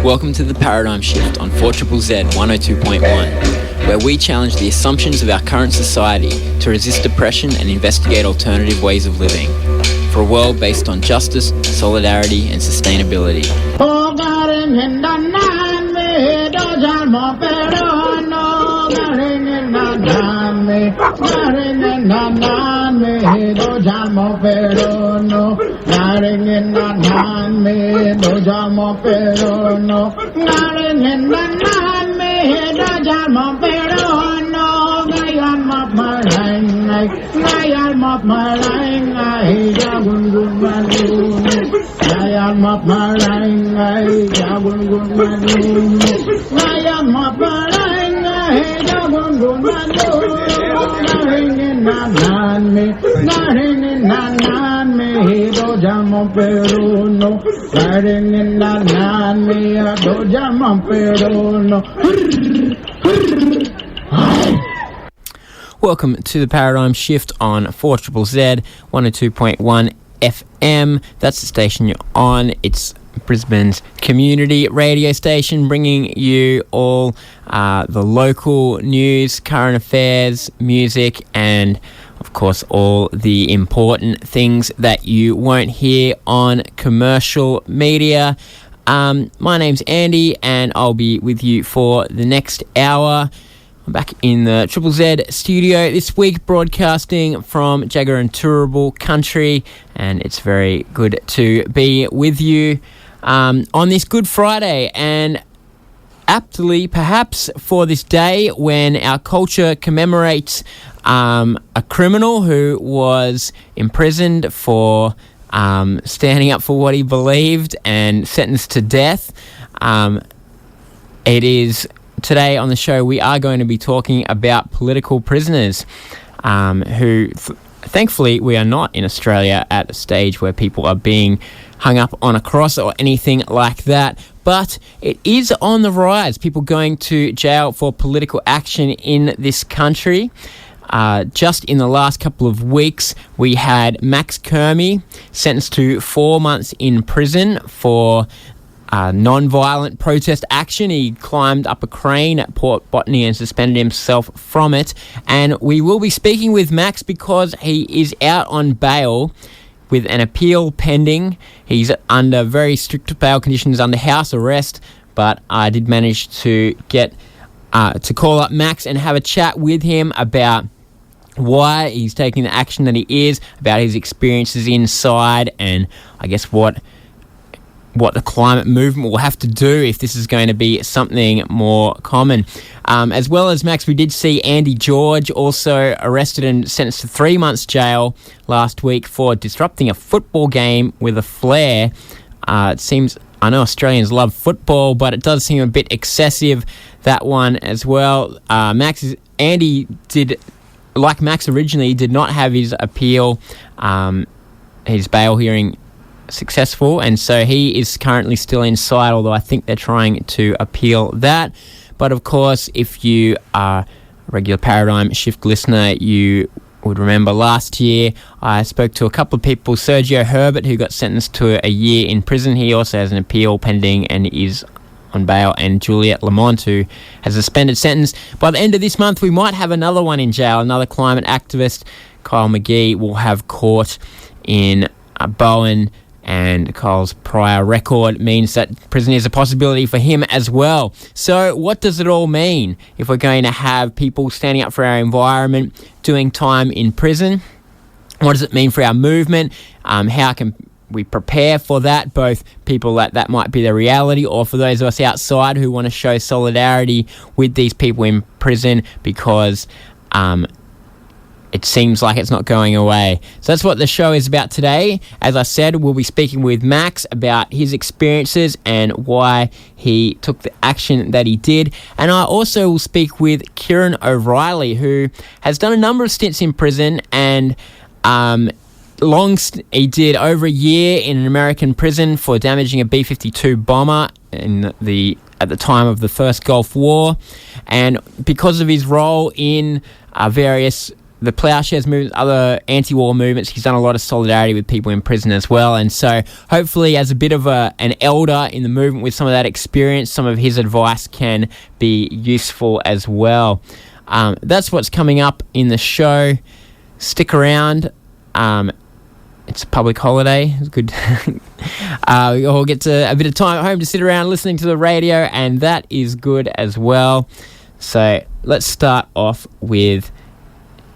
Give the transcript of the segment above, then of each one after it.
Welcome to The Paradigm Shift on 4ZZZ 102.1, where we challenge the assumptions of our current society to resist oppression and investigate alternative ways of living, for a world based on justice, solidarity and sustainability. Welcome to the Paradigm Shift on 4ZZZ 102.1 FM. That's the station you're on. It's Brisbane's community radio station, bringing you all the local news, current affairs, music, and of course all the important things that you won't hear on commercial media. My name's Andy and I'll be with you for the next hour. I'm back in the ZZZ studio this week, broadcasting from Jagger and Turrbal country, and it's very good to be with you on this Good Friday, and aptly perhaps for this day when our culture commemorates a criminal who was imprisoned for standing up for what he believed and sentenced to death. It is today on the show we are going to be talking about political prisoners who thankfully we are not in Australia at a stage where people are being hung up on a cross or anything like that, but it is on the rise, people going to jail for political action in this country. Just in the last couple of weeks, we had Max Curmi sentenced to 4 months in prison for non-violent protest action. He climbed up a crane at Port Botany and suspended himself from it. And we will be speaking with Max because he is out on bail with an appeal pending. He's under very strict bail conditions under house arrest, but I did manage to get to call up Max and have a chat with him about why he's taking the action that he is, about his experiences inside, and I guess what the climate movement will have to do if this is going to be something more common. As well as Max, we did see Andy George also arrested and sentenced to 3 months jail last week for disrupting a football game with a flare. It seems, I know Australians love football, but it does seem a bit excessive, that one as well. Andy did, like Max originally, did not have his appeal, his bail hearing successful, and so he is currently still inside, although I think they're trying to appeal that. But of course, if you are a regular Paradigm Shift listener, you would remember last year I spoke to a couple of people, Sergio Herbert, who got sentenced to a year in prison. He also has an appeal pending and is on bail, and Juliette Lamont, who has a suspended sentence. By the end of this month, we might have another one in jail, another climate activist. Kyle McGee will have court in Bowen, and Kyle's prior record means that prison is a possibility for him as well. So what does it all mean if we're going to have people standing up for our environment doing time in prison? What does it mean for our movement? How can we prepare for that, both people that might be their reality, or for those of us outside who want to show solidarity with these people in prison because it seems like it's not going away. So that's what the show is about today. As I said, we'll be speaking with Max about his experiences and why he took the action that he did. And I also will speak with Ciaron O'Reilly, who has done a number of stints in prison, and he did over a year in an American prison for damaging a B-52 bomber at the time of the First Gulf War. And because of his role in various the Ploughshares movement, other anti-war movements. He's done a lot of solidarity with people in prison as well. And so hopefully as a bit of an elder in the movement with some of that experience, some of his advice can be useful as well. That's what's coming up in the show. Stick around. It's a public holiday. It's good. We all get a bit of time at home to sit around listening to the radio, and that is good as well. So let's start off with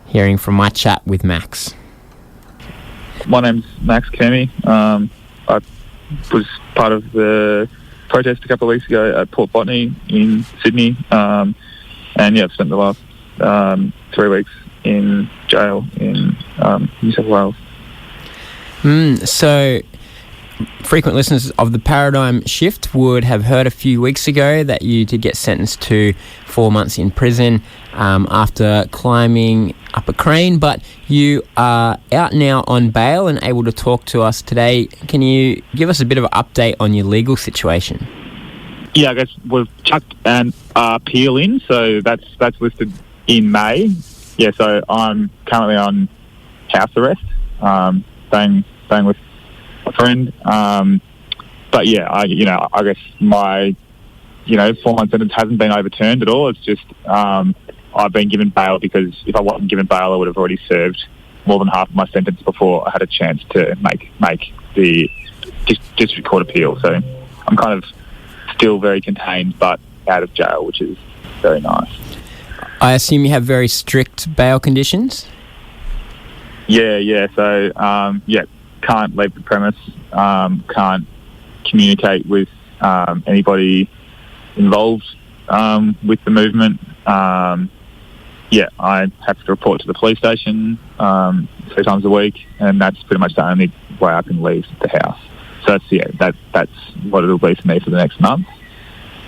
hearing from my chat with Max. My name's Max Curmi. I was part of the protest a couple of weeks ago at Port Botany in Sydney. I've spent the last 3 weeks in jail in New South Wales. So frequent listeners of the Paradigm Shift would have heard a few weeks ago that you did get sentenced to 4 months in prison after climbing up a crane, but you are out now on bail and able to talk to us today. Can you give us a bit of an update on your legal situation? Yeah, I guess we've chucked an appeal in, so that's listed in May. Yeah, so I'm currently on house arrest, staying with a friend. But yeah, I guess my 4 month sentence hasn't been overturned at all. It's just I've been given bail because if I wasn't given bail, I would have already served more than half of my sentence before I had a chance to make the district court appeal. So I'm kind of still very contained, but out of jail, which is very nice. I assume you have very strict bail conditions? Yeah. So, can't leave the premise, can't communicate with anybody involved with the movement. I have to report to the police station 3 times a week, and that's pretty much the only way I can leave the house. So that's what it'll be for me for the next month.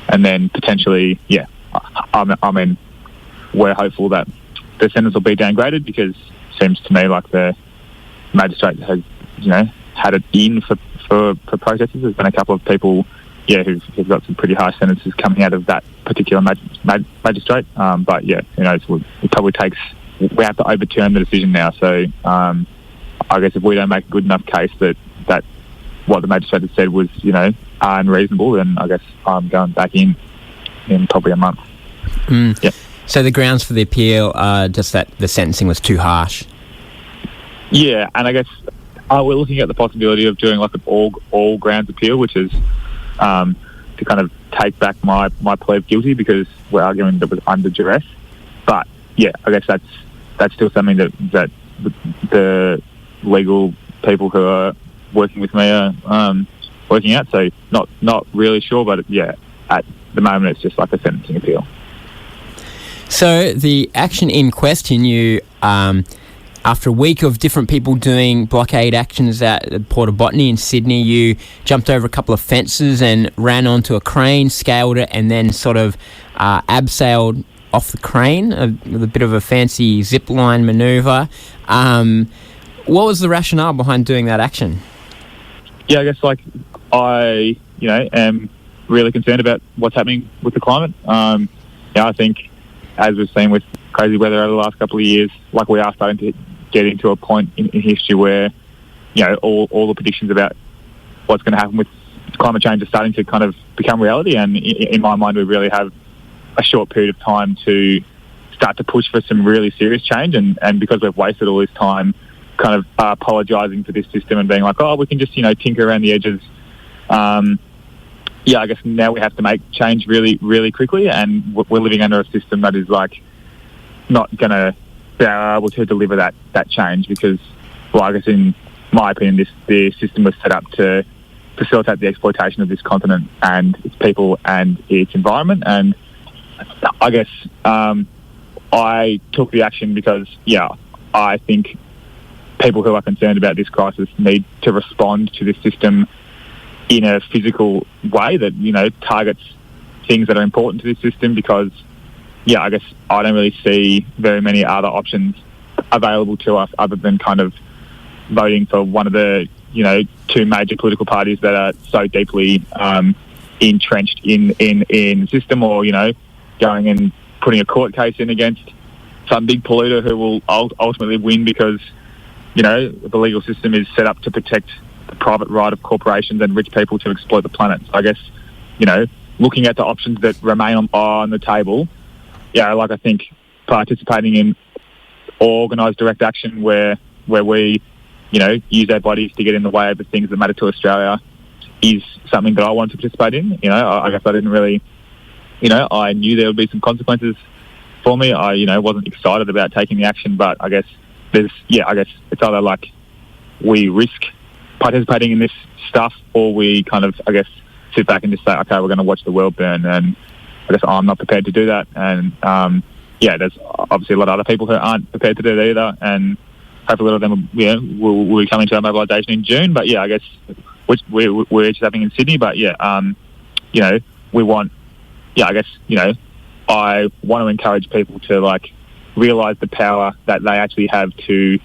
And then potentially, we're hopeful that the sentence will be downgraded because it seems to me like the magistrate has, had it in for protesters. There's been a couple of people, who've got some pretty harsh sentences coming out of that particular magistrate. But who knows? We have to overturn the decision now. So I guess if we don't make a good enough case that what the magistrate has said was, unreasonable, then I guess I'm going back in probably a month. Yeah. So the grounds for the appeal are just that the sentencing was too harsh? Yeah, and I guess we're looking at the possibility of doing like an all grounds appeal, which is to kind of take back my plea of guilty because we're arguing that it was under duress. But yeah, I guess that's still something that the legal people who are working with me are working out. So not really sure, but at the moment it's just like a sentencing appeal. So the action in question, you after a week of different people doing blockade actions at Port Botany in Sydney, you jumped over a couple of fences and ran onto a crane, scaled it, and then sort of abseiled off the crane with a bit of a fancy zip line manoeuvre. What was the rationale behind doing that action? Yeah, I guess I am really concerned about what's happening with the climate. I think as we've seen with crazy weather over the last couple of years, we are starting to get into a point in history where, all the predictions about what's going to happen with climate change are starting to kind of become reality. And in my mind, we really have a short period of time to start to push for some really serious change. And because we've wasted all this time kind of apologising for this system and being like, oh, we can just, tinker around the edges. I guess now we have to make change really, really quickly. And we're living under a system that is not going to be able to deliver that change because, I guess in my opinion, the system was set up to facilitate the exploitation of this continent and its people and its environment. And I guess I took the action because, I think people who are concerned about this crisis need to respond to this system in a physical way that, targets things that are important to this system because, I guess I don't really see very many other options available to us other than kind of voting for one of the, two major political parties that are so deeply entrenched in the system or, going and putting a court case in against some big polluter who will ultimately win because, the legal system is set up to protect the private right of corporations and rich people to exploit the planet. So I guess, looking at the options that remain on the table, I think participating in organised direct action where we, use our bodies to get in the way of the things that matter to Australia is something that I want to participate in. I guess I didn't really, I knew there would be some consequences for me. I, wasn't excited about taking the action, but I guess it's either like we risk participating in this stuff or we kind of, sit back and just say, okay, we're going to watch the world burn. And I guess I'm not prepared to do that. And, there's obviously a lot of other people who aren't prepared to do that either. And hopefully a lot of them, will be coming to our mobilisation in June. But, I guess we're each happening in Sydney. But, we want, I want to encourage people to, realise the power that they actually have to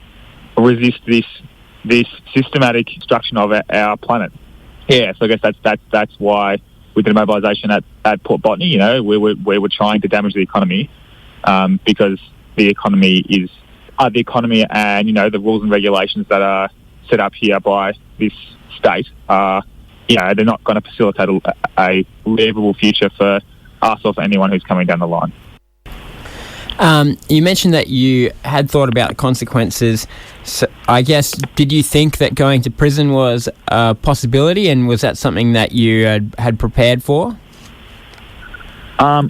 resist this systematic destruction of our planet. Yeah, so I guess that's why we did a mobilisation at Port Botany. We were trying to damage the economy because the economy and the rules and regulations that are set up here by this state are they're not going to facilitate a livable future for us or for anyone who's coming down the line. You mentioned that you had thought about the consequences. So I guess, did you think that going to prison was a possibility, and was that something that you had prepared for? I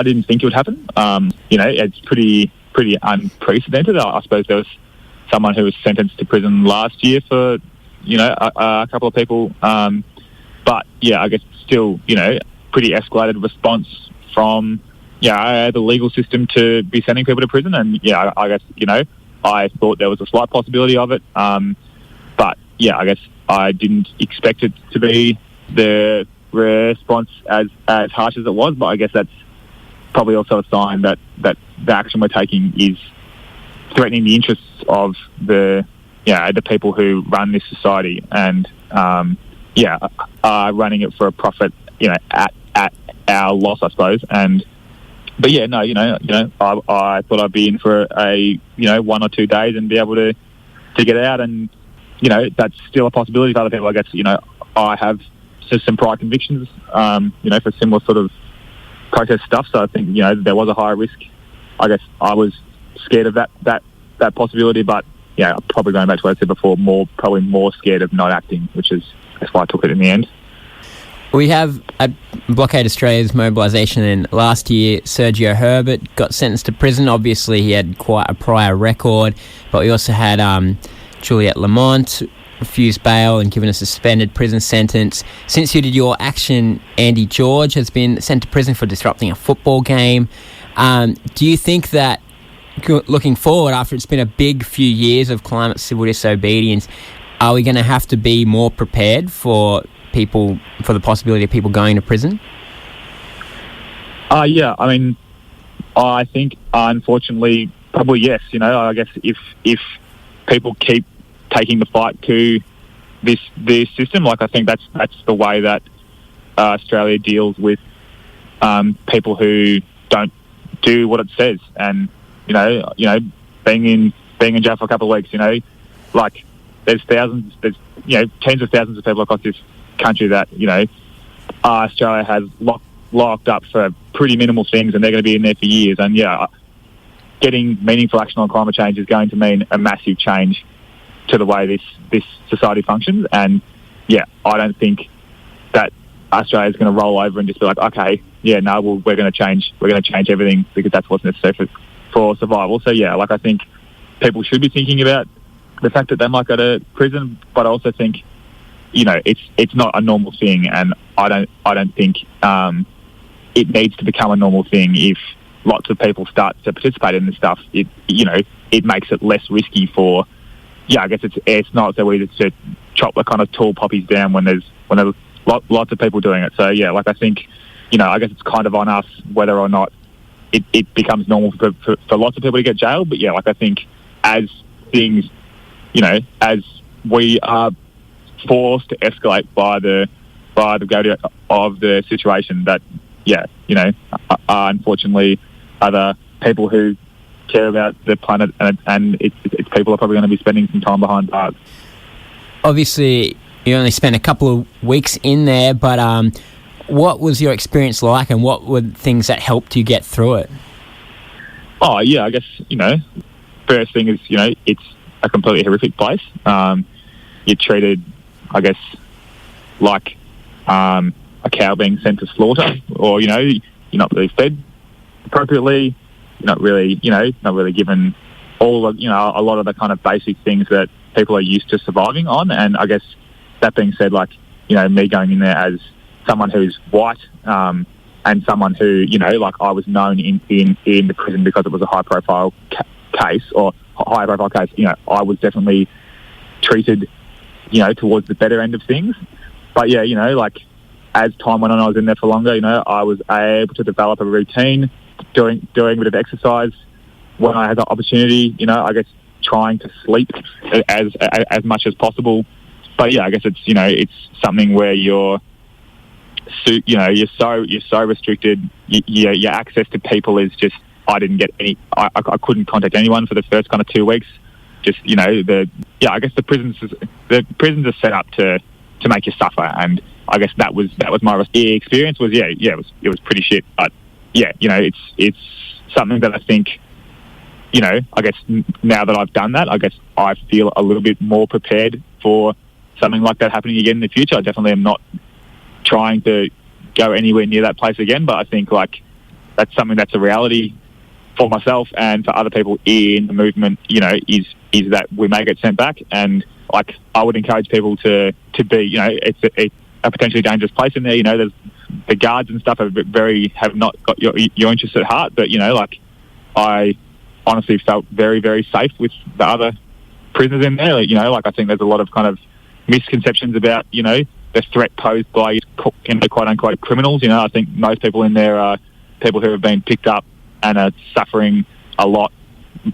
didn't think it would happen. It's pretty unprecedented. I suppose there was someone who was sentenced to prison last year for, a couple of people. But, I guess still, pretty escalated response from the legal system to be sending people to prison. And, I guess, I thought there was a slight possibility of it. But, I guess I didn't expect it to be the response as harsh as it was. But I guess that's probably also a sign that the action we're taking is threatening the interests of the people who run this society and, are running it for a profit, at our loss, I suppose. But I thought I'd be in for a 1 or 2 days and be able to get out, and that's still a possibility for other people. I guess I have some prior convictions, for similar sort of protest stuff. So I think there was a higher risk. I guess I was scared of that possibility, but probably going back to what I said before, probably more scared of not acting, that's why I took it in the end. We have at Blockade Australia's mobilisation, and last year Sergio Herbert got sentenced to prison. Obviously he had quite a prior record, but we also had Juliette Lamont refused bail and given a suspended prison sentence. Since you did your action, Andy George has been sent to prison for disrupting a football game. Do you think that, looking forward, after it's been a big few years of climate civil disobedience, are we going to have to be more prepared for the possibility of people going to prison? I think unfortunately probably yes. I guess if people keep taking the fight to this system, I think that's the way that Australia deals with people who don't do what it says. And being in jail for a couple of weeks, there's tens of thousands of people across this country that Australia has locked up for pretty minimal things, and they're going to be in there for years. And getting meaningful action on climate change is going to mean a massive change to the way this society functions. And I don't think that Australia is going to roll over and just be like, okay, we're going to change everything because that's what's necessary for survival. So I think people should be thinking about the fact that they might go to prison, but I also think it's not a normal thing, and I don't think it needs to become a normal thing. If lots of people start to participate in this stuff, it makes it less risky for. I guess it's not so easy to chop the kind of tall poppies down when there's lots of people doing it. So I think I guess it's kind of on us whether or not it becomes normal for lots of people to get jailed. But I think as things as we are forced to escalate by the gravity of the situation, that unfortunately other people who care about the planet, and it's people who are probably going to be spending some time behind bars. Obviously, you only spent a couple of weeks in there, but what was your experience like, and what were things that helped you get through it? Oh, yeah, I guess, first thing is, it's a completely horrific place. You're treated, I guess, like a cow being sent to slaughter, or, you're not really fed appropriately. You're not really, not really given all of, a lot of the kind of basic things that people are used to surviving on. And I guess that being said, like, me going in there as someone who's white, and someone who, like I was known in the prison because it was a high-profile case, or high-profile case, I was definitely treated, towards the better end of things. But yeah, like as time went on, I was in there for longer, I was able to develop a routine, doing a bit of exercise when I had the opportunity, I guess trying to sleep as much as possible. But yeah, I guess it's something where you're so restricted. Your access to people is just, I didn't get any. I couldn't contact anyone for the first kind of 2 weeks. Just I guess the prisons are set up to make you suffer, and I guess that was my experience. It was pretty shit. But yeah, it's something that I think, I guess now that I've done that, I guess I feel a little bit more prepared for something like that happening again in the future. I definitely am not trying to go anywhere near that place again, but I think like that's something that's a reality for myself and for other people in the movement, is that we may get sent back. And like I would encourage people to be, it's a potentially dangerous place in there. There's the guards and stuff have not got your interests at heart, but like I honestly felt very, very safe with the other prisoners in there. Like I think there's a lot of kind of misconceptions about, the threat posed by quote unquote criminals. I think most people in there are people who have been picked up and are suffering a lot.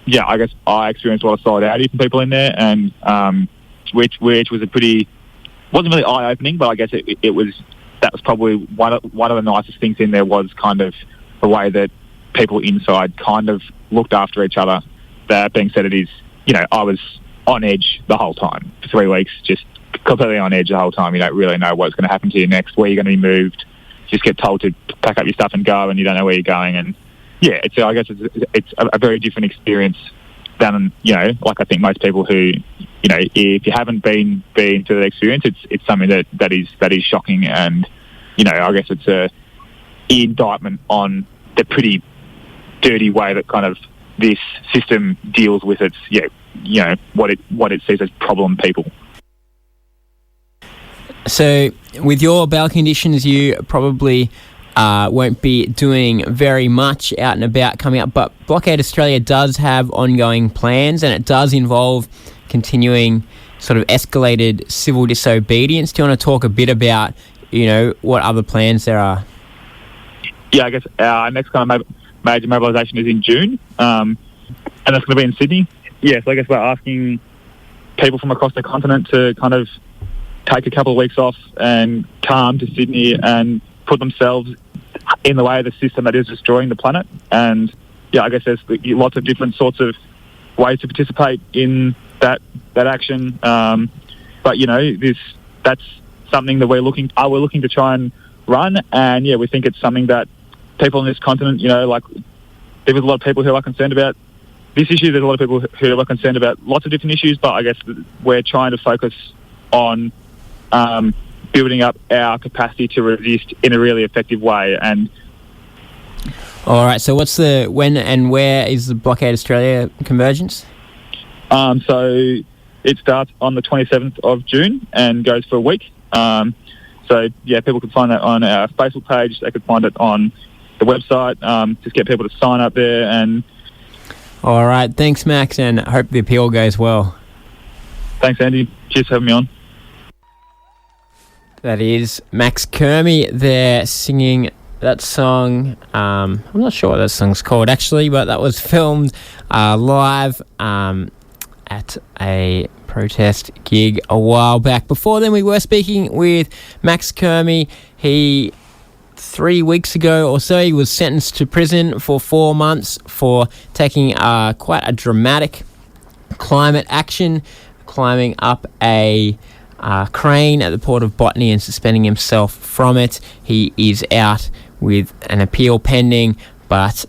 Yeah, I guess I experienced a lot of solidarity from people in there, and which was wasn't really eye opening, but I guess that was probably one of the nicest things in there, was kind of the way that people inside kind of looked after each other. That being said, it is, I was on edge the whole time for 3 weeks, just completely on edge the whole time. You don't really know what's going to happen to you next, where you're going to be moved. You just get told to pack up your stuff and go, and you don't know where you're going. And yeah, I guess it's a very different experience than, like I think most people who, if you haven't been through that experience, it's something that is shocking. And, I guess it's a indictment on the pretty dirty way that kind of this system deals with its, what it sees as problem people. So with your bail conditions, you probably won't be doing very much out and about coming up, but Blockade Australia does have ongoing plans, and it does involve continuing sort of escalated civil disobedience. Do you want to talk a bit about, what other plans there are? Yeah, I guess our next kind of major mobilisation is in June, and that's going to be in Sydney. Yeah, so I guess we're asking people from across the continent to kind of take a couple of weeks off and come to Sydney and put themselves in the way of the system that is destroying the planet. And yeah, I guess there's lots of different sorts of ways to participate in that action. But that's something that we're looking to try and run. And yeah, we think it's something that people on this continent, like there's a lot of people who are concerned about this issue. There's a lot of people who are concerned about lots of different issues, but I guess we're trying to focus on building up our capacity to resist in a really effective way. And all right, so what's when and where is the Blockade Australia convergence? So it starts on the 27th of June and goes for a week. So yeah, people can find that on our Facebook page. They could find it on the website. Just get people to sign up there. And all right, thanks, Max, and I hope the appeal goes well. Thanks, Andy. Cheers for having me on. That is Max Curmi there singing that song. I'm not sure what that song's called actually, but that was filmed live at a protest gig a while back. Before then, we were speaking with Max Curmi. He 3 weeks ago or so, he was sentenced to prison for 4 months for taking quite a dramatic climate action, climbing up a crane at the port of Botany and suspending himself from it. He is out with an appeal pending, but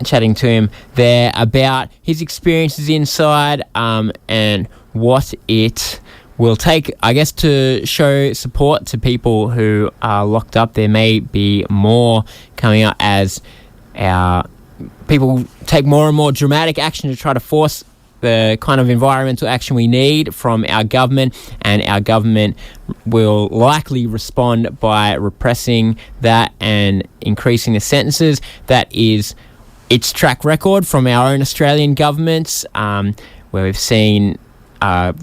chatting to him there about his experiences inside and what it will take, I guess, to show support to people who are locked up. There may be more coming up as our people take more and more dramatic action to try to force the kind of environmental action we need from our government, and our government will likely respond by repressing that and increasing the sentences. That is its track record from our own Australian governments, where we've seen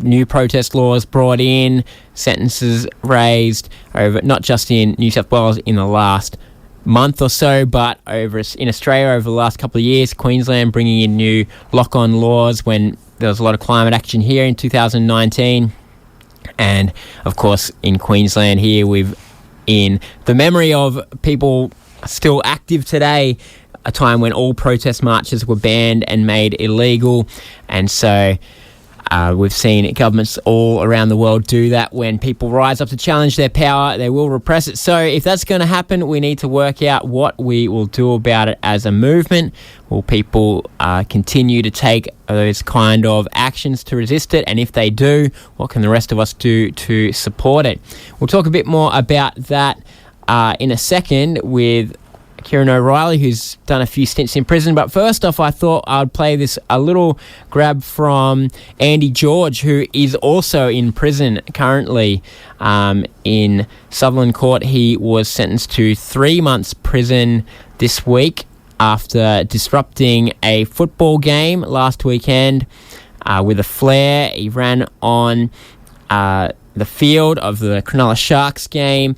new protest laws brought in, sentences raised over, not just in New South Wales in the last month or so, but over in Australia over the last couple of years. Queensland bringing in new lock-on laws when there was a lot of climate action here in 2019. And of course in Queensland here, we've, in the memory of people still active today, a time when all protest marches were banned and made illegal. And so we've seen governments all around the world do that. When people rise up to challenge their power, they will repress it. So if that's going to happen, we need to work out what we will do about it as a movement. Will people continue to take those kind of actions to resist it? And if they do, what can the rest of us do to support it? We'll talk a bit more about that in a second with Ciaron O'Reilly, who's done a few stints in prison. But first off, I thought I'd play a little grab from Andy George, who is also in prison currently in Sutherland Court. He was sentenced to 3 months prison this week after disrupting a football game last weekend with a flare. He ran on the field of the Cronulla Sharks game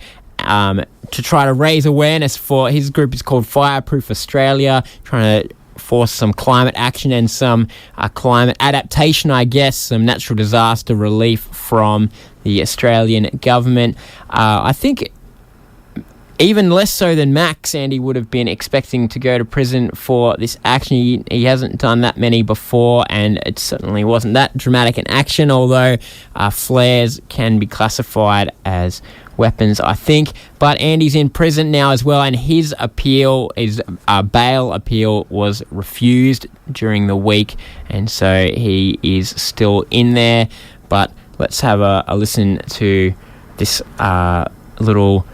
to try to raise awareness for his group. Is called Fireproof Australia, trying to force some climate action and some climate adaptation, I guess, some natural disaster relief from the Australian government. I think even less so than Max, Andy would have been expecting to go to prison for this action. He hasn't done that many before, and it certainly wasn't that dramatic an action, although flares can be classified as weapons, I think. But Andy's in prison now as well, and his appeal, his bail appeal, was refused during the week, and so he is still in there. But let's have a listen to this little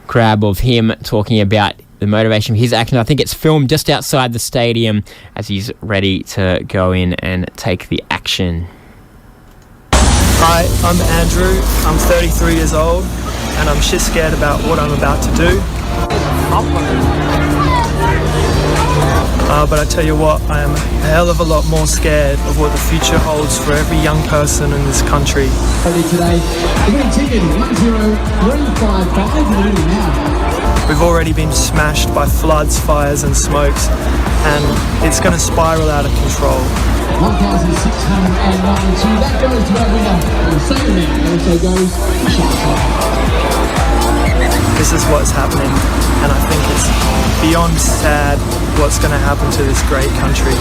grab of him talking about the motivation of his action. I think it's filmed just outside the stadium as he's ready to go in and take the action. Hi, I'm Andrew. I'm 33 years old and I'm shit scared about what I'm about to do. But I tell you what, I am a hell of a lot more scared of what the future holds for every young person in this country. Today, ticket 10355 We've already been smashed by floods, fires and smokes, and it's going to spiral out of control. 1,692, that goes to our winner. And the same amount also goes to Ciaron. This is what's happening, and I think it's beyond sad what's going to happen to this great country.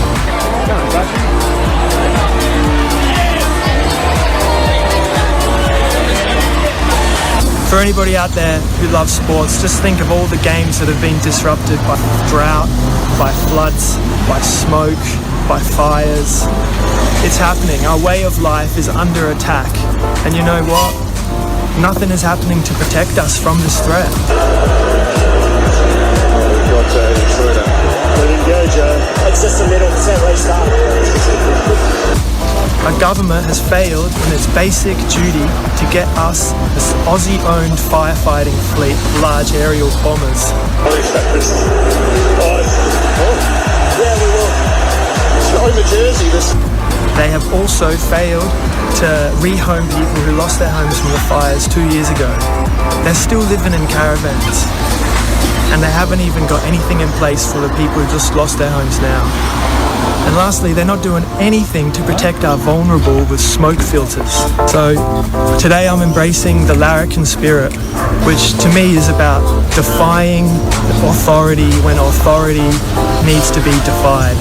For anybody out there who loves sports, just think of all the games that have been disrupted by drought, by floods, by smoke, by fires. It's happening. Our way of life is under attack. And you know what? Nothing is happening to protect us from this threat. It's just a middle percent restart. Our government has failed in its basic duty to get us this Aussie-owned firefighting fleet of large aerial bombers. Yeah, we will. It's over Jersey. They have also failed to rehome people who lost their homes from the fires 2 years ago. They're still living in caravans, and they haven't even got anything in place for the people who just lost their homes now. And lastly, they're not doing anything to protect our vulnerable with smoke filters. So today I'm embracing the larrikin spirit, which to me is about defying authority when authority needs to be defied.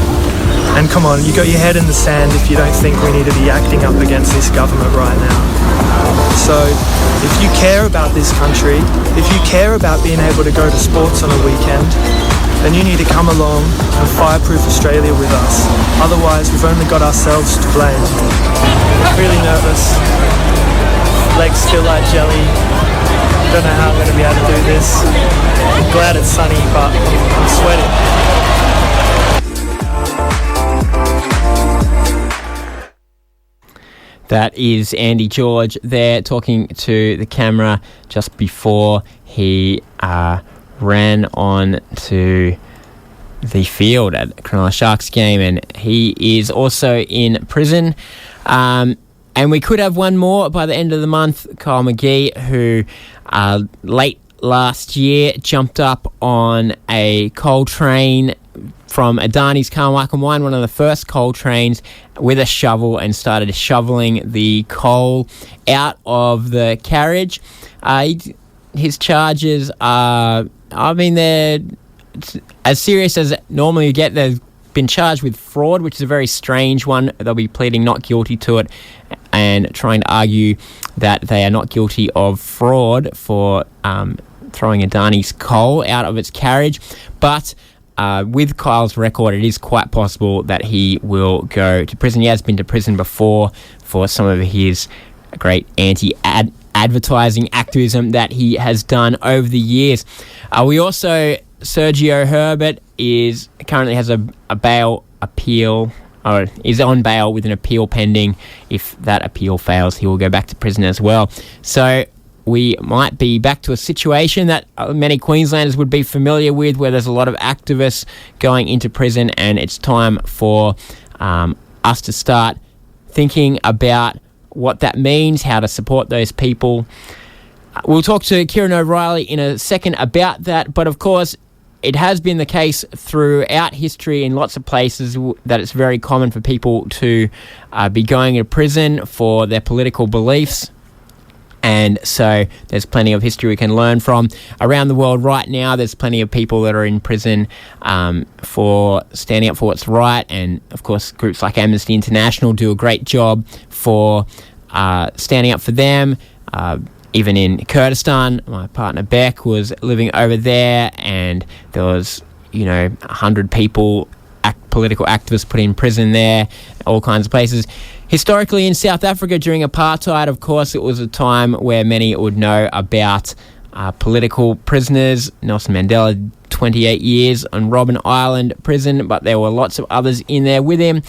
And come on, you got your head in the sand if you don't think we need to be acting up against this government right now. So if you care about this country, if you care about being able to go to sports on a weekend, then you need to come along and fireproof Australia with us. Otherwise, we've only got ourselves to blame. Really nervous. Legs feel like jelly. Don't know how I'm going to be able to do this. I'm glad it's sunny, but I'm sweating. That is Andy George there talking to the camera just before he ran on to the field at the Cronulla Sharks game, and he is also in prison. And we could have one more by the end of the month. Kyle McGee, who late last year jumped up on a coal train from Adani's Carmichael mine, one of the first coal trains, with a shovel and started shoveling the coal out of the carriage. His charges are, they're as serious as normally you get. They've been charged with fraud, which is a very strange one. They'll be pleading not guilty to it and trying to argue that they are not guilty of fraud for throwing Adani's coal out of its carriage. But with Kyle's record, it is quite possible that he will go to prison. He has been to prison before for some of his great anti-advertising activism that he has done over the years. We also, Sergio Herbert currently has a bail appeal, or is on bail with an appeal pending. If that appeal fails, he will go back to prison as well. So we might be back to a situation that many Queenslanders would be familiar with, where there's a lot of activists going into prison, and it's time for us to start thinking about what that means, how to support those people. We'll talk to Ciaron O'Reilly in a second about that, but of course, it has been the case throughout history in lots of places that it's very common for people to be going to prison for their political beliefs. And so there's plenty of history we can learn from. Around the world right now, there's plenty of people that are in prison for standing up for what's right. And, of course, groups like Amnesty International do a great job for standing up for them. Even in Kurdistan, my partner Beck was living over there, and there was, 100 people, political activists put in prison there, all kinds of places. Historically, in South Africa during apartheid, of course, it was a time where many would know about political prisoners. Nelson Mandela, 28 years on Robben Island prison, but there were lots of others in there with him.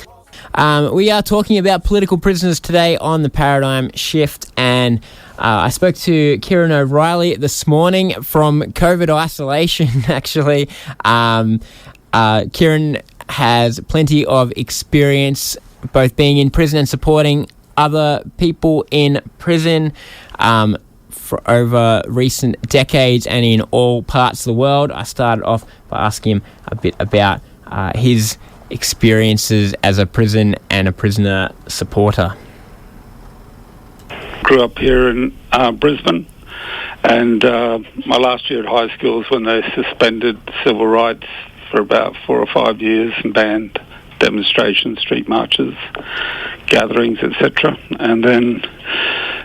We are talking about political prisoners today on The Paradigm Shift, and I spoke to Ciaron O'Reilly this morning from COVID isolation, actually. Ciaron has plenty of experience both being in prison and supporting other people in prison for over recent decades and in all parts of the world. I started off by asking him a bit about his experiences as a prison and a prisoner supporter. Grew up here in Brisbane, and my last year at high school is when they suspended civil rights for about 4 or 5 years and banned demonstrations, street marches, gatherings, etc. And then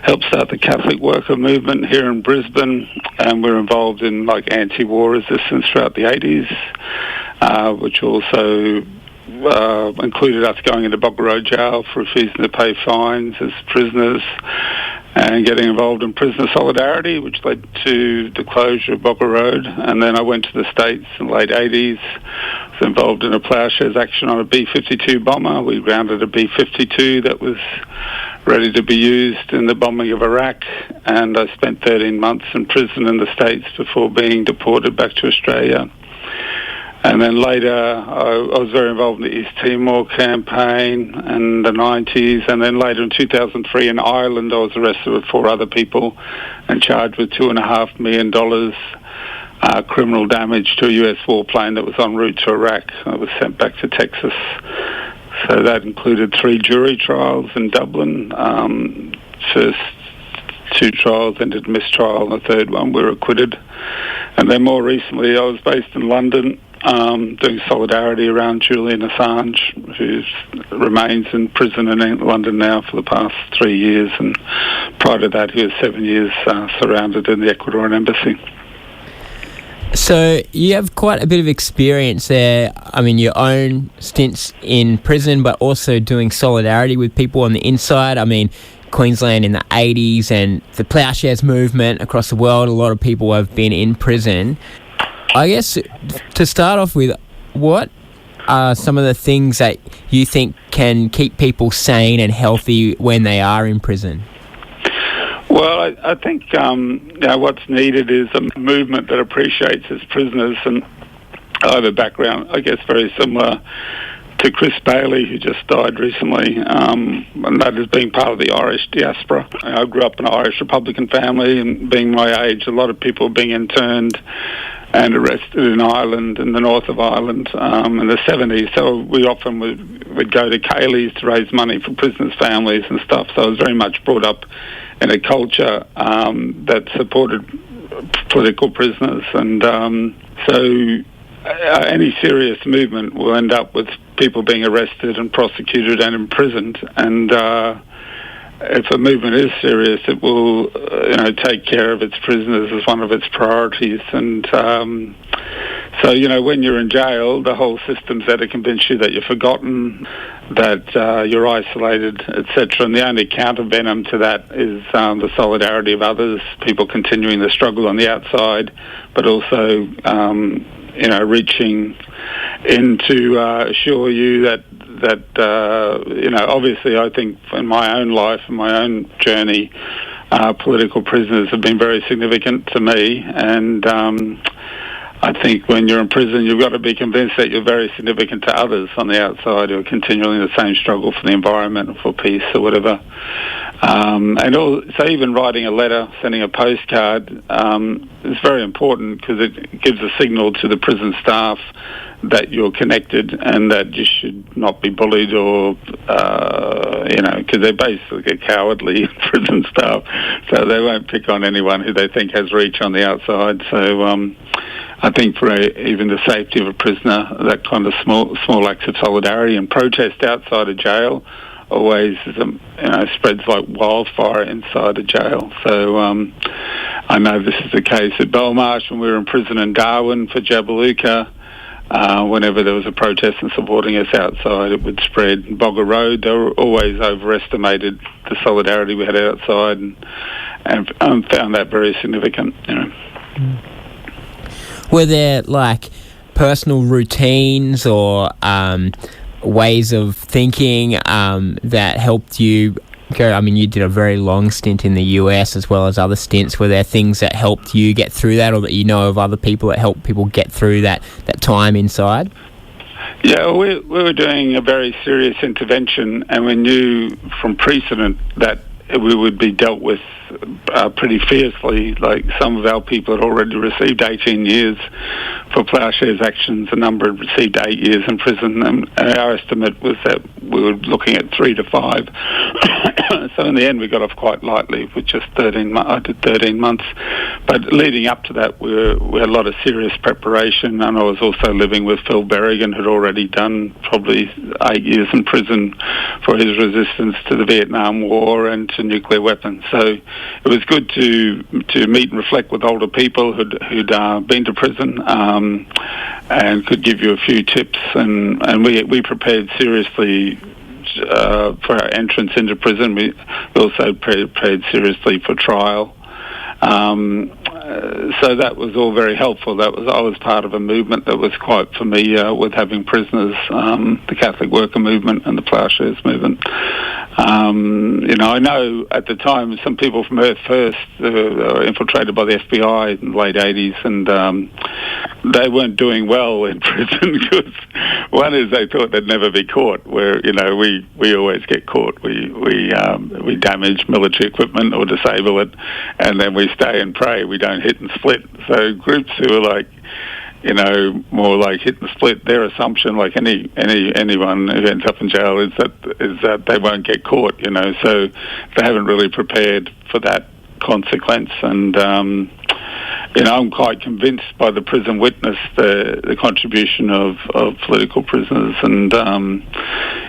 helped start the Catholic worker movement here in Brisbane, and we're involved in anti-war resistance throughout the 80s, which also included us going into Bogga Road jail for refusing to pay fines as prisoners, and getting involved in prisoner solidarity, which led to the closure of Bogga Road. And then I went to the States in the late 80s, was involved in a ploughshares action on a B-52 bomber. We grounded a B-52 that was ready to be used in the bombing of Iraq, and I spent 13 months in prison in the States before being deported back to Australia. And then later, I was very involved in the East Timor campaign in the 90s. And then later in 2003 in Ireland, I was arrested with 4 other people and charged with $2.5 million criminal damage to a US warplane that was en route to Iraq. I was sent back to Texas So that included 3 jury trials in Dublin. First 2 trials ended mistrial, and the third one we were acquitted. And then more recently, I was based in London, doing solidarity around Julian Assange, who remains in prison in London now for the past 3 years, and prior to that he was 7 years surrounded in the Ecuadorian embassy. So you have quite a bit of experience there. I mean, your own stints in prison, but also doing solidarity with people on the inside. I mean, Queensland in the 80s and the ploughshares movement across the world, a lot of people have been in prison. I guess to start off with, what are some of the things that you think can keep people sane and healthy when they are in prison? Well, I think what's needed is a movement that appreciates its prisoners, and I have a background, I guess, very similar to Chris Bailey, who just died recently, and that is being part of the Irish diaspora. I grew up in an Irish Republican family, and being my age, a lot of people being interned and arrested in Ireland, in the north of Ireland, in the 70s. So we often would go to Cayley's to raise money for prisoners' families and stuff. So I was very much brought up in a culture that supported political prisoners. And so any serious movement will end up with people being arrested and prosecuted and imprisoned. And if a movement is serious, it will, take care of its prisoners as one of its priorities. And so, when you're in jail, the whole system's there to convince you that you're forgotten, that you're isolated, etc. And the only counter-venom to that is the solidarity of others, people continuing the struggle on the outside, but also, reaching in to assure you that obviously I think in my own life, in my own journey, political prisoners have been very significant to me, and I think when you're in prison you've got to be convinced that you're very significant to others on the outside who are continuing the same struggle for the environment or for peace or whatever. So even writing a letter, sending a postcard is very important, because it gives a signal to the prison staff that you're connected and that you should not be bullied or, because they basically get cowardly, prison staff, so they won't pick on anyone who they think has reach on the outside. So I think for even the safety of a prisoner, that kind of small acts of solidarity and protest outside of jail always spreads like wildfire inside a jail. So I know this is the case at Belmarsh when we were in prison in Darwin for Jabiluka. Whenever there was a protest and supporting us outside, it would spread. Bogger Road, they were always overestimated the solidarity we had outside, and found that very significant. Were there personal routines or ways of thinking that helped you go? I mean, you did a very long stint in the US as well as other stints. Were there things that helped you get through that, or that you know of other people that helped people get through that time inside? Yeah, we were doing a very serious intervention, and we knew from precedent that we would be dealt with pretty fiercely. Like, some of our people had already received 18 years for ploughshares actions. A number had received 8 years in prison, and our estimate was that we were looking at 3 to 5. So in the end we got off quite lightly with just 13 months. I did 13 months. But leading up to that we had a lot of serious preparation, and I was also living with Phil Berrigan, who'd already done probably 8 years in prison for his resistance to the Vietnam War and to nuclear weapons. So it was good to meet and reflect with older people who'd been to prison and could give you a few tips. And we prepared seriously for our entrance into prison. We also prepared seriously for trial. So that was all very helpful. I was part of a movement that was quite familiar with having prisoners, the Catholic Worker Movement and the Ploughshares Movement. I know at the time some people from Earth First were infiltrated by the FBI in the late 80s, and they weren't doing well in prison, because one is they thought they'd never be caught, where we always get caught. We damage military equipment or disable it, and then we stay and pray we don't hit and split. So groups who are more like hit and split. Their assumption, like anyone who ends up in jail, is that they won't get caught. So they haven't really prepared for that consequence. And I'm quite convinced by the prison witness the contribution of political prisoners, and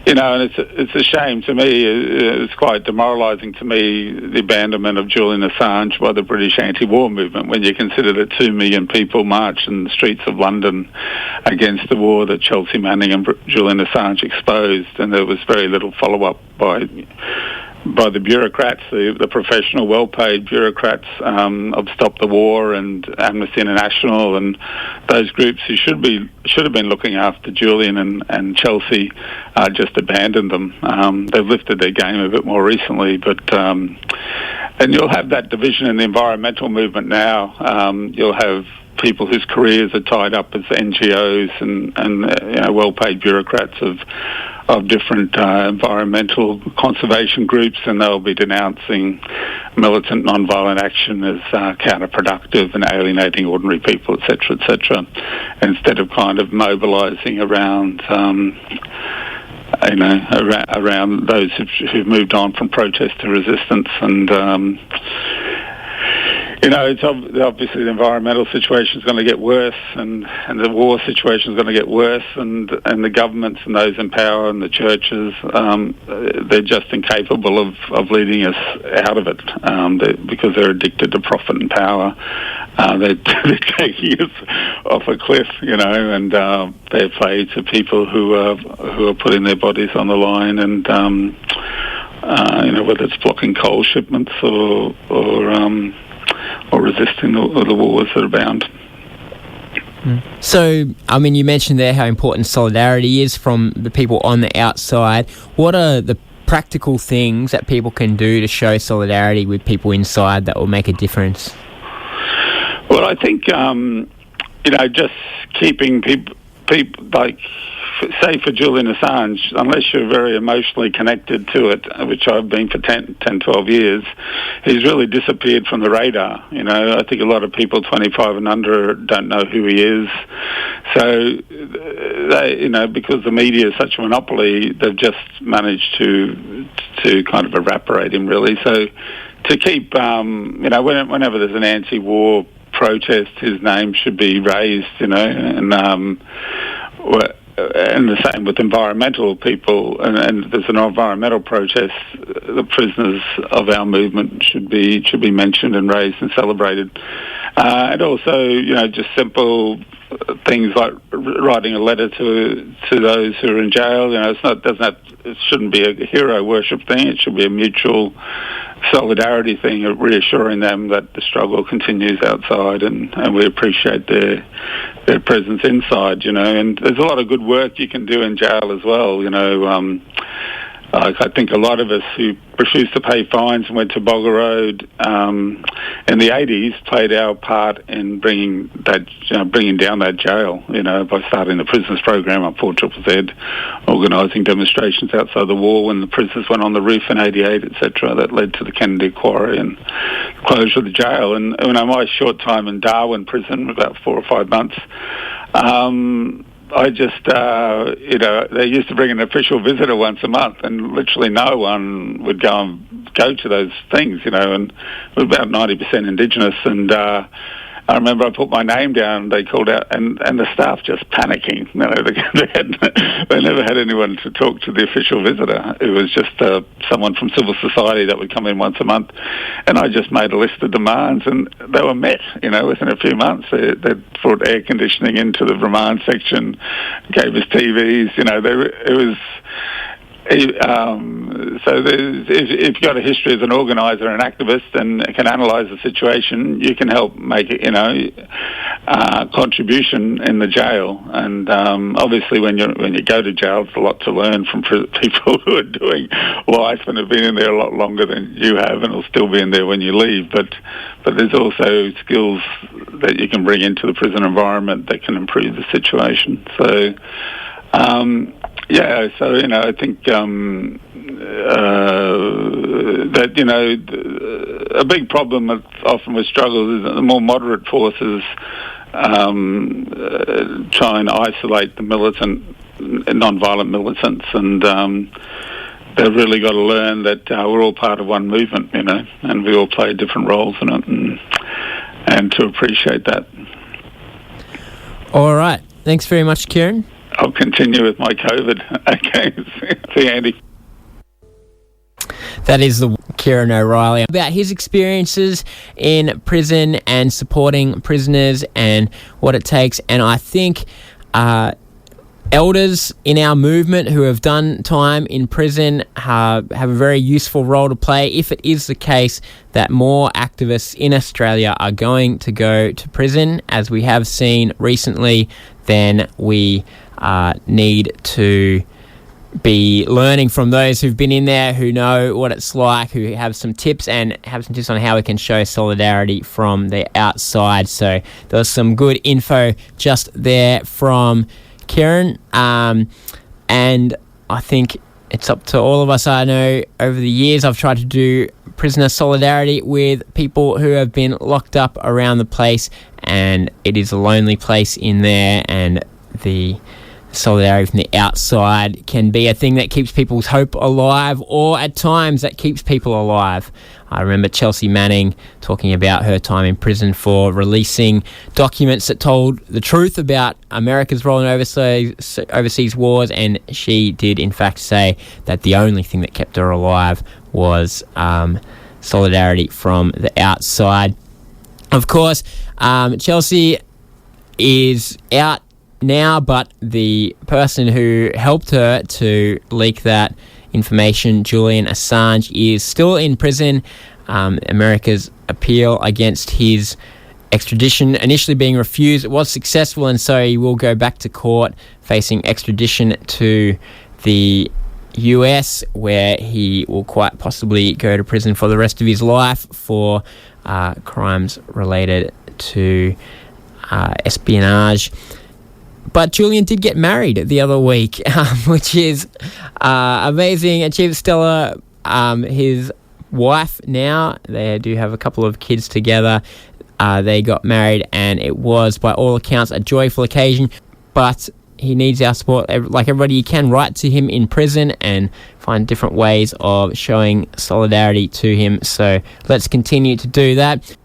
and it's a shame to me. It's quite demoralising to me, the abandonment of Julian Assange by the British anti-war movement, when you consider that 2 million people marched in the streets of London against the war that Chelsea Manning and Julian Assange exposed, and there was very little follow-up by the bureaucrats, the professional, well-paid bureaucrats of Stop the War and Amnesty International, and those groups who should have been looking after Julian and Chelsea just abandoned them. They've lifted their game a bit more recently, but and you'll have that division in the environmental movement now. You'll have people whose careers are tied up as NGOs and well-paid bureaucrats of different environmental conservation groups, and they'll be denouncing militant non-violent action as counterproductive and alienating ordinary people, etc., instead of kind of mobilising around around those who've moved on from protest to resistance. And it's obviously the environmental situation is going to get worse, and the war situation is going to get worse, and the governments and those in power and the churches, they're just incapable of leading us out of it because they're addicted to profit and power. They're taking us off a cliff, and fair play to people who are putting their bodies on the line, and whether it's blocking coal shipments or resisting the wars that abound. So, you mentioned there how important solidarity is from the people on the outside. What are the practical things that people can do to show solidarity with people inside that will make a difference? Well, I think, just keeping people like, say for Julian Assange, unless you're very emotionally connected to it, which I've been for 10, 12 years, he's really disappeared from the radar. I think a lot of people 25 and under don't know who he is. So, because the media is such a monopoly, they've just managed to kind of evaporate him, really. So to keep, whenever there's an anti-war protest, his name should be raised, and the same with environmental people, and there's an environmental protest, the prisoners of our movement should be mentioned and raised and celebrated. And also, just simple things like writing a letter to those who are in jail. It shouldn't be a hero worship thing. It should be a mutual solidarity thing, of reassuring them that the struggle continues outside, and we appreciate their presence inside. And there's a lot of good work you can do in jail as well. I think a lot of us who refused to pay fines and went to Bogger Road in the 80s played our part in bringing down that jail, by starting the prisoners program on 4ZZZ, organising demonstrations outside the war when the prisoners went on the roof in 88, etc. That led to the Kennedy Quarry and closure of the jail. And my short time in Darwin prison, about 4 or 5 months, I just, they used to bring an official visitor once a month, and literally no one would go to those things, and it was about 90% Indigenous. And I remember I put my name down, they called out, and the staff just panicking. They never had anyone to talk to the official visitor. It was just someone from civil society that would come in once a month, and I just made a list of demands, and they were met, within a few months. They brought air conditioning into the remand section, gave us TVs, it was... So if you've got a history as an organiser and activist and can analyse the situation, you can help make it, contribution in the jail. And obviously, when you go to jail, it's a lot to learn from people who are doing life and have been in there a lot longer than you have, and will still be in there when you leave. But there's also skills that you can bring into the prison environment that can improve the situation. So. I think that a big problem often with struggles is that the more moderate forces try and isolate the non-violent militants, and they've really got to learn that we're all part of one movement, and we all play different roles in it, and to appreciate that. All right. Thanks very much, Ciaron. I'll continue with my COVID. Okay. See you, Andy. That is the Ciaron O'Reilly about his experiences in prison and supporting prisoners and what it takes. And I think elders in our movement who have done time in prison have a very useful role to play if it is the case that more activists in Australia are going to go to prison, as we have seen recently. Then we need to be learning from those who've been in there, who know what it's like, who have some tips on how we can show solidarity from the outside. So there was some good info just there from Ciaron, and I think it's up to all of us. I know over the years I've tried to do prisoner solidarity with people who have been locked up around the place, and it is a lonely place in there, and the solidarity from the outside can be a thing that keeps people's hope alive, or at times that keeps people alive. I remember Chelsea Manning talking about her time in prison for releasing documents that told the truth about America's role in overseas wars, and she did in fact say that the only thing that kept her alive was solidarity from the outside. Of course, Chelsea is out now, but the person who helped her to leak that information, Julian Assange, is still in prison. America's appeal against his extradition initially being refused, it was successful, and so he will go back to court facing extradition to the US, where he will quite possibly go to prison for the rest of his life for crimes related to espionage. But Julian did get married the other week, which is amazing. Achieved Stella, his wife now, they do have a couple of kids together. They got married, and it was, by all accounts, a joyful occasion. But he needs our support. Like everybody, you can write to him in prison and find different ways of showing solidarity to him. So let's continue to do that.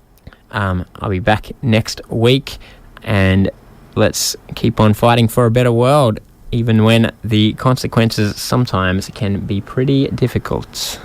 I'll be back next week, and let's keep on fighting for a better world, even when the consequences sometimes can be pretty difficult.